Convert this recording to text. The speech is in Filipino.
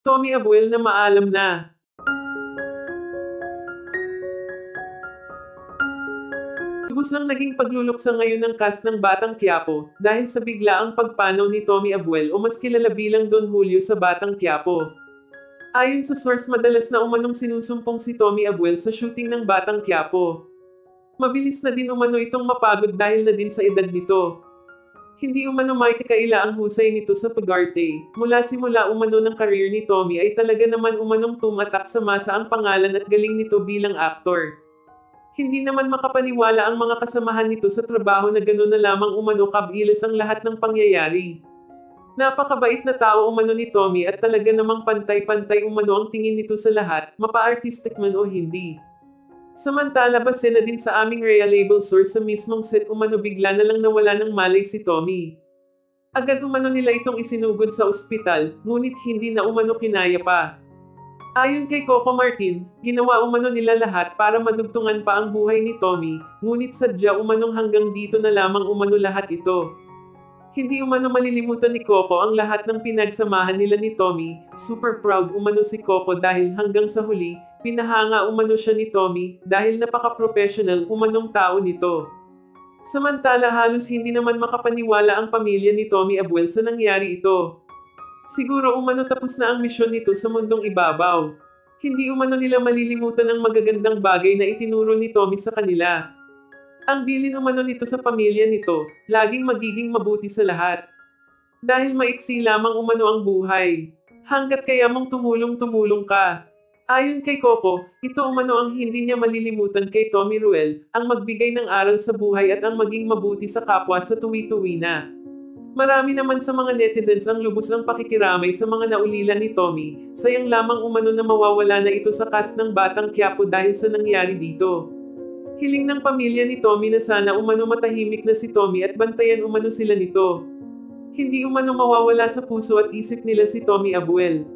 Tommy Abuel na maalam na. Lubos ang naging pagluluksa ngayon ng cast ng Batang Quiapo, dahil sa biglaang pagpanaw ni Tommy Abuel o mas kilala bilang Don Julio sa Batang Quiapo. Ayon sa source, madalas na umanong sinusumpong si Tommy Abuel sa shooting ng Batang Quiapo. Mabilis na din umano itong mapagod dahil na din sa edad nito. Hindi umano may kakaila ang husay nito sa pag-arte. Mula simula umano ng career ni Tommy ay talaga naman umanong tumatak sa masa ang pangalan at galing nito bilang aktor. Hindi naman makapaniwala ang mga kasamahan nito sa trabaho na gano'n na lamang umano kabilas ang lahat ng pangyayari. Napakabait na tao umano ni Tommy at talaga namang pantay-pantay umano ang tingin nito sa lahat, mapa-artistic man o hindi. Samantala base na din sa aming reliable source sa mismong set umano bigla na lang nawala ng malay si Tommy. Agad umano nila itong isinugod sa ospital, ngunit hindi na umano kinaya pa. Ayon kay Coco Martin, ginawa umano nila lahat para madugtungan pa ang buhay ni Tommy, ngunit sadya umanong hanggang dito na lamang umano lahat ito. Hindi umano malilimutan ni Coco ang lahat ng pinagsamahan nila ni Tommy, super proud umano si Coco dahil hanggang sa huli, pinahanga umano siya ni Tommy dahil napaka-professional umanong tao nito. Samantala halos hindi naman makapaniwala ang pamilya ni Tommy Abuel sa nangyari ito. Siguro umano tapos na ang misyon nito sa mundong ibabaw. Hindi umano nila malilimutan ang magagandang bagay na itinuro ni Tommy sa kanila. Ang bilin umano nito sa pamilya nito, laging magiging mabuti sa lahat. Dahil maiksi lamang umano ang buhay. Hanggat kaya mong tumulong-tumulong ka. Ayon kay Coco, ito umano ang hindi niya malilimutan kay Tommy Ruel, ang magbigay ng aral sa buhay at ang maging mabuti sa kapwa sa tuwi-tuwi na. Marami naman sa mga netizens ang lubos ng pakikiramay sa mga naulila ni Tommy, sayang lamang umano na mawawala na ito sa cast ng Batang Quiapo dahil sa nangyari dito. Hiling ng pamilya ni Tommy na sana umano matahimik na si Tommy at bantayan umano sila nito. Hindi umano mawawala sa puso at isip nila si Tommy Abuel.